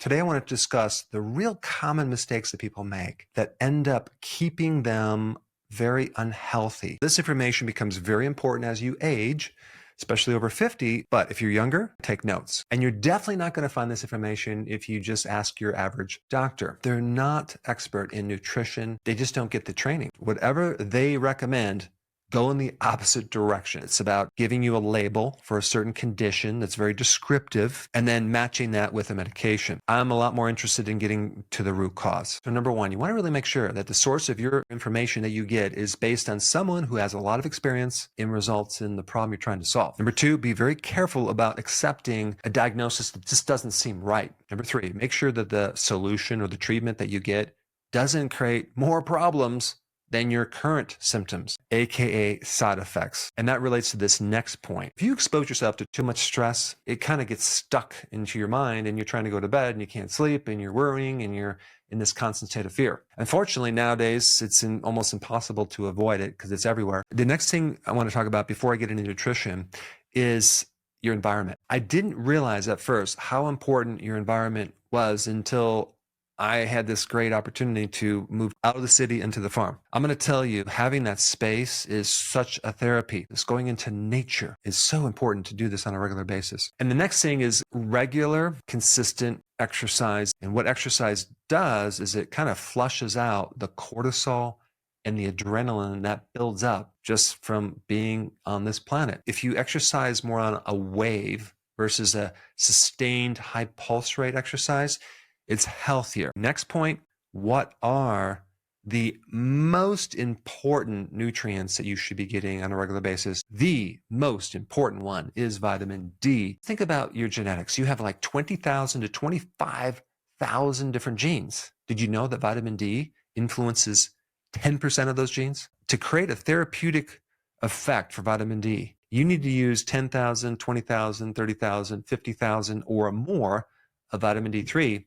Today, I want to discuss the real common mistakes that people make that end up keeping them very unhealthy. This information becomes very important as you age, especially over 50. But if you're younger, take notes. And you're definitely not going to find this information if you just ask your average doctor. They're not expert in nutrition. They just don't get the training. Whatever they recommend, go in the opposite direction. It's about giving you a label for a certain condition that's very descriptive and then matching that with a medication. I'm a lot more interested in getting to the root cause. So number one, you want to really make sure that the source of your information that you get is based on someone who has a lot of experience in results in the problem you're trying to solve. Number two, be very careful about accepting a diagnosis that just doesn't seem right. Number three, make sure that the solution or the treatment that you get doesn't create more problems than your current symptoms, aka side effects. And that relates to this next point. If you expose yourself to too much stress, it kind of gets stuck into your mind and you're trying to go to bed and you can't sleep and you're worrying and you're in this constant state of fear. Unfortunately, nowadays, it's almost impossible to avoid it because it's everywhere. The next thing I want to talk about before I get into nutrition is your environment. I didn't realize at first how important your environment was until I had this great opportunity to move out of the city into the farm. I'm going to tell you, having that space is such a therapy. This going into nature is so important to do this on a regular basis. And the next thing is regular, consistent exercise. And what exercise does is it kind of flushes out the cortisol and the adrenaline that builds up just from being on this planet. If you exercise more on a wave versus a sustained high pulse rate exercise, it's healthier. Next point, what are the most important nutrients that you should be getting on a regular basis? The most important one is vitamin D. Think about your genetics. You have like 20,000 to 25,000 different genes. Did you know that vitamin D influences 10% of those genes? To create a therapeutic effect for vitamin D, you need to use 10,000, 20,000, 30,000, 50,000 or more of vitamin D3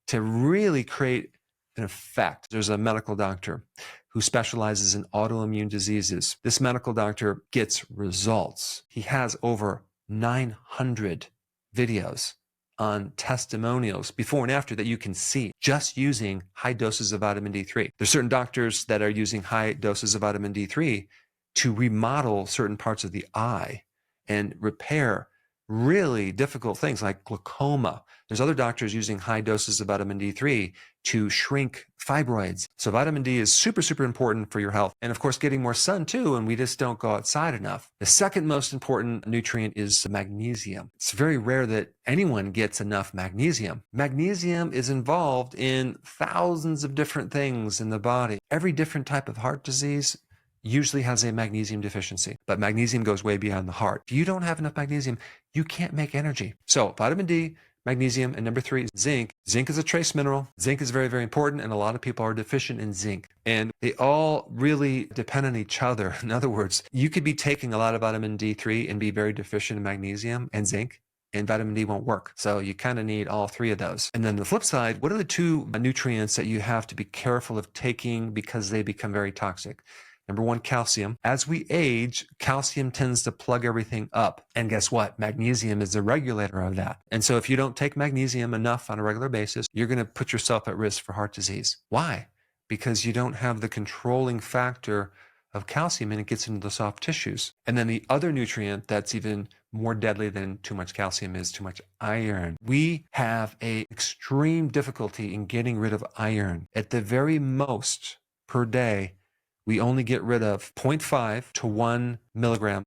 to really create an effect. There's a medical doctor who specializes in autoimmune diseases. This medical doctor gets results. He has over 900 videos on testimonials before and after that you can see just using high doses of vitamin D3. There's certain doctors that are using high doses of vitamin D3 to remodel certain parts of the eye and repair really difficult things like glaucoma. There's other doctors using high doses of vitamin D3 to shrink fibroids. So vitamin D is super, super important for your health. And of course, getting more sun too, and we just don't go outside enough. The second most important nutrient is magnesium. It's very rare that anyone gets enough magnesium. Magnesium is involved in thousands of different things in the body. Every different type of heart disease usually has a magnesium deficiency, but magnesium goes way beyond the heart. If you don't have enough magnesium, you can't make energy. So vitamin D, magnesium, and number three is zinc. Zinc is a trace mineral. Zinc is very, very important, and a lot of people are deficient in zinc. And they all really depend on each other. In other words, you could be taking a lot of vitamin D3 and be very deficient in magnesium and zinc, and vitamin D won't work. So you kind of need all three of those. And then the flip side, what are the two nutrients that you have to be careful of taking because they become very toxic? Number one, calcium. As we age, calcium tends to plug everything up. And guess what? Magnesium is the regulator of that. And so if you don't take magnesium enough on a regular basis, you're going to put yourself at risk for heart disease. Why? Because you don't have the controlling factor of calcium and it gets into the soft tissues. And then the other nutrient that's even more deadly than too much calcium is too much iron. We have an extreme difficulty in getting rid of iron. At the very most per day, we only get rid of 0.5 to 1 milligram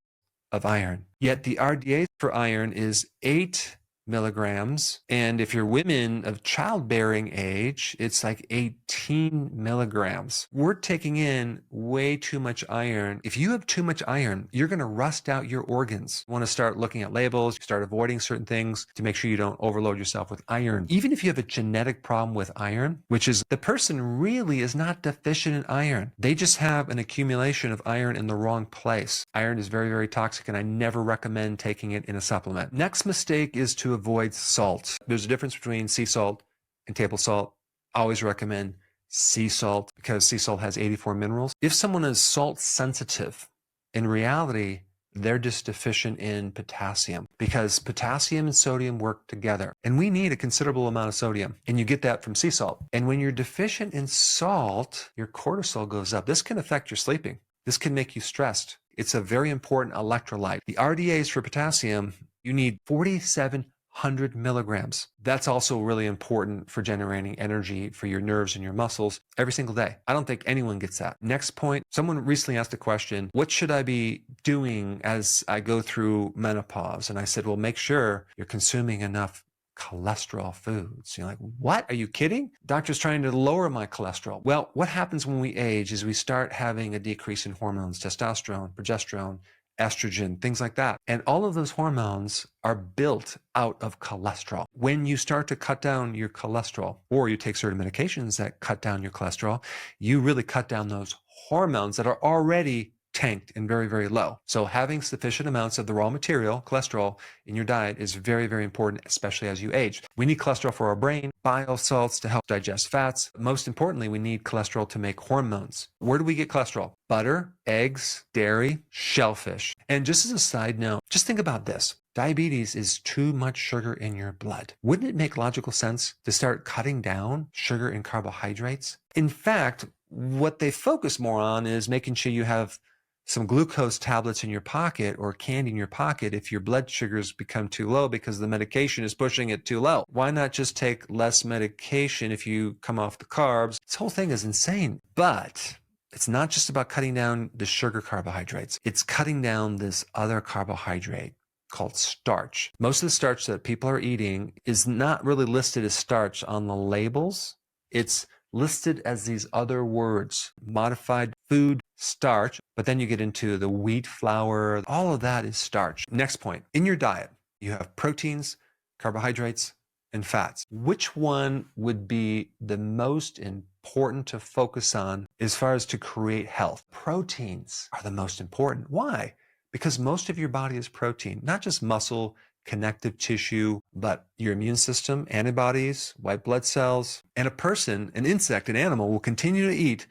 of iron. Yet the RDA for iron is 8 milligrams. And if you're women of childbearing age, it's like 18 milligrams. We're taking in way too much iron. If you have too much iron, you're going to rust out your organs. You want to start looking at labels, start avoiding certain things to make sure you don't overload yourself with iron. Even if you have a genetic problem with iron, which is the person really is not deficient in iron. They just have an accumulation of iron in the wrong place. Iron is very, very toxic, and I never recommend taking it in a supplement. Next mistake is to avoid salt. There's a difference between sea salt and table salt. I always recommend sea salt because sea salt has 84 minerals. If someone is salt sensitive, in reality, They're just deficient in potassium because potassium and sodium work together. And we need a considerable amount of sodium. And you get that from sea salt. And when you're deficient in salt, your cortisol goes up. This can affect your sleeping. This can make you stressed. It's a very important electrolyte. The RDAs for potassium, you need 4,700 milligrams. That's also really important for generating energy for your nerves and your muscles every single day. I don't think anyone gets that. Next point, someone recently asked a question, what should I be doing as I go through menopause? And I said, well, make sure you're consuming enough cholesterol foods. You're like, what? Are you kidding? Doctor's trying to lower my cholesterol. Well, what happens when we age is we start having a decrease in hormones, testosterone, progesterone, estrogen, things like that. And all of those hormones are built out of cholesterol. When you start to cut down your cholesterol, or you take certain medications that cut down your cholesterol, you really cut down those hormones that are already tanked and very, very low. So having sufficient amounts of the raw material, cholesterol, in your diet is very, very important, especially as you age. We need cholesterol for our brain, bile salts to help digest fats. Most importantly, we need cholesterol to make hormones. Where do we get cholesterol? Butter, eggs, dairy, shellfish. And just as a side note, just think about this. Diabetes is too much sugar in your blood. Wouldn't it make logical sense to start cutting down sugar and carbohydrates? In fact, what they focus more on is making sure you have some glucose tablets in your pocket or candy in your pocket if your blood sugars become too low because the medication is pushing it too low. Why not just take less medication if you come off the carbs? This whole thing is insane. But it's not just about cutting down the sugar carbohydrates. It's cutting down this other carbohydrate called starch. Most of the starch that people are eating is not really listed as starch on the labels. It's listed as these other words, modified food starch, but then you get into the wheat flour. All of that is starch. Next point, in your diet, you have proteins, carbohydrates, and fats. Which one would be the most important to focus on as far as to create health? Proteins are the most important. Why? Because most of your body is protein, not just muscle, connective tissue, but your immune system, antibodies, white blood cells. And a person, an insect, an animal will continue to eat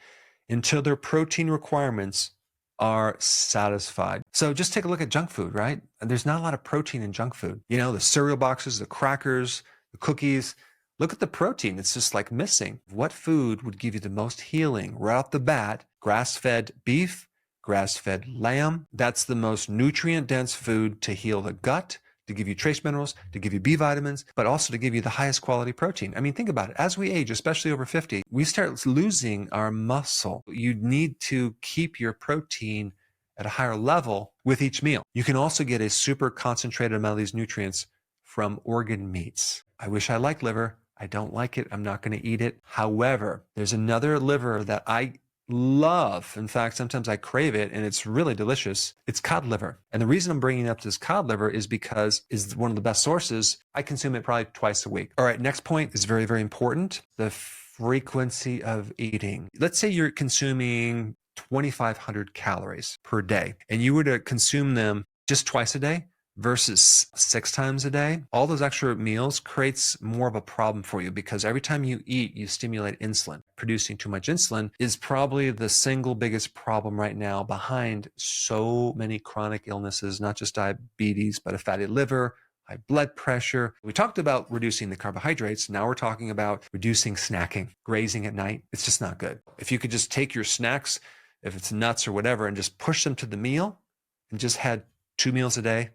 until their protein requirements are satisfied. So just take a look at junk food, right? There's not a lot of protein in junk food. You know, the cereal boxes, the crackers, the cookies. Look at the protein. It's just like missing. What food would give you the most healing right off the bat? Grass-fed beef, grass-fed lamb. That's the most nutrient-dense food to heal the gut, to give you trace minerals, to give you B vitamins, but also to give you the highest quality protein. I mean, think about it. As we age, especially over 50, we start losing our muscle. You need to keep your protein at a higher level with each meal. You can also get a super concentrated amount of these nutrients from organ meats. I wish I liked liver. I don't like it. I'm not going to eat it. However, there's another liver that I love. In fact, sometimes I crave it and it's really delicious. It's cod liver. And the reason I'm bringing up this cod liver is because it's one of the best sources. I consume it probably twice a week. All right, next point is very, very important. The frequency of eating. Let's say you're consuming 2,500 calories per day and you were to consume them just twice a day versus 6 times a day, all those extra meals creates more of a problem for you because every time you eat, you stimulate insulin. Producing too much insulin is probably the single biggest problem right now behind so many chronic illnesses, not just diabetes, but a fatty liver, high blood pressure. We talked about reducing the carbohydrates. Now we're talking about reducing snacking, grazing at night. It's just not good. If you could just take your snacks, if it's nuts or whatever, and just push them to the meal and just had 2 meals a day,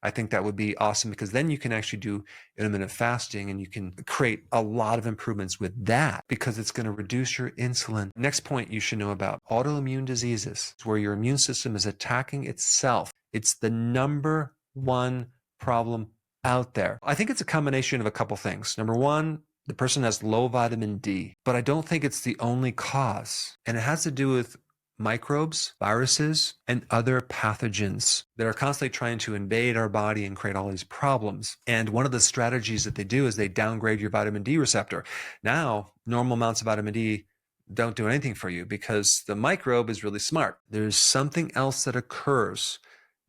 I think that would be awesome because then you can actually do intermittent fasting and you can create a lot of improvements with that because it's going to reduce your insulin. Next point you should know about autoimmune diseases, where your immune system is attacking itself. It's the number one problem out there. I think it's a combination of a couple things. Number one, the person has low vitamin D, but I don't think it's the only cause. And it has to do with microbes, viruses, and other pathogens that are constantly trying to invade our body and create all these problems. And one of the strategies that they do is they downgrade your vitamin D receptor. Now, normal amounts of vitamin D don't do anything for you because the microbe is really smart. There's something else that occurs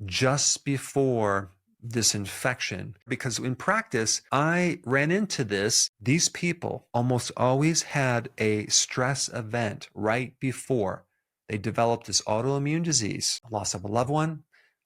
just before this infection, because in practice, I ran into this. These people almost always had a stress event right before they developed this autoimmune disease, loss of a loved one,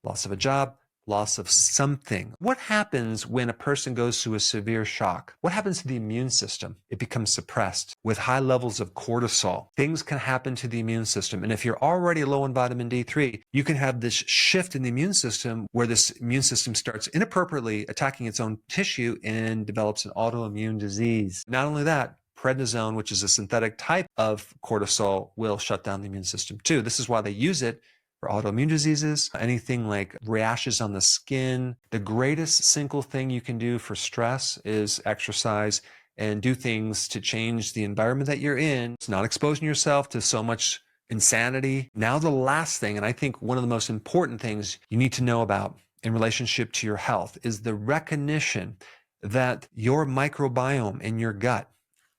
loss of a job, loss of something. What happens when a person goes through a severe shock? What happens to the immune system? It becomes suppressed with high levels of cortisol. Things can happen to the immune system. And if you're already low in vitamin D3, you can have this shift in the immune system where this immune system starts inappropriately attacking its own tissue and develops an autoimmune disease. Not only that, prednisone, which is a synthetic type of cortisol, will shut down the immune system too. This is why they use it for autoimmune diseases, anything like rashes on the skin. The greatest single thing you can do for stress is exercise and do things to change the environment that you're in. It's not exposing yourself to so much insanity. Now, the last thing, and I think one of the most important things you need to know about in relationship to your health, is the recognition that your microbiome in your gut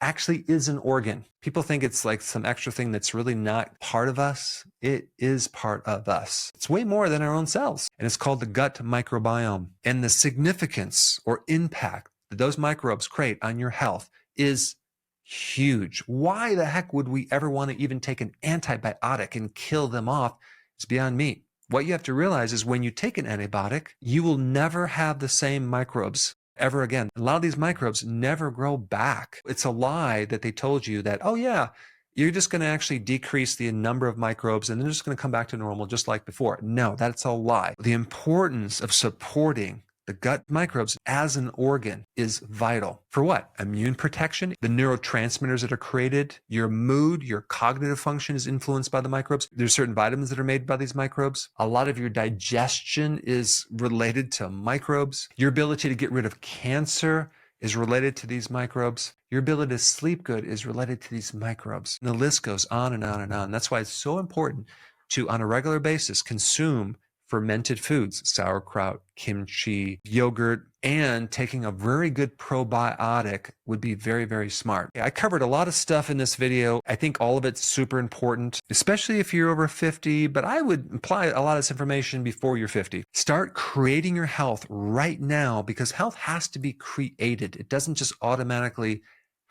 actually is an organ. People think it's like some extra thing that's really not part of us. It is part of us. It's way more than our own cells. And it's called the gut microbiome. And the significance or impact that those microbes create on your health is huge. Why the heck would we ever want to even take an antibiotic and kill them off? It's beyond me. What you have to realize is when you take an antibiotic, you will never have the same microbes ever again. A lot of these microbes never grow back. It's a lie that they told you that, oh yeah, you're just going to actually decrease the number of microbes and they're just going to come back to normal just like before. No, that's a lie. The importance of supporting the gut microbes as an organ is vital. For what? Immune protection, the neurotransmitters that are created, your mood, your cognitive function is influenced by the microbes. There's certain vitamins that are made by these microbes. A lot of your digestion is related to microbes. Your ability to get rid of cancer is related to these microbes. Your ability to sleep good is related to these microbes. And the list goes on and on and on. That's why it's so important to, on a regular basis, consume fermented foods, sauerkraut, kimchi, yogurt, and taking a very good probiotic would be very, very smart. I covered a lot of stuff in this video. I think all of it's super important, especially if you're over 50, but I would apply a lot of this information before you're 50. Start creating your health right now because health has to be created. It doesn't just automatically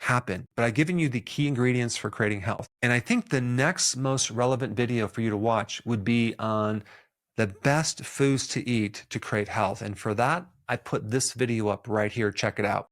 happen. But I've given you the key ingredients for creating health. And I think the next most relevant video for you to watch would be on the best foods to eat to create health. And for that, I put this video up right here. Check it out.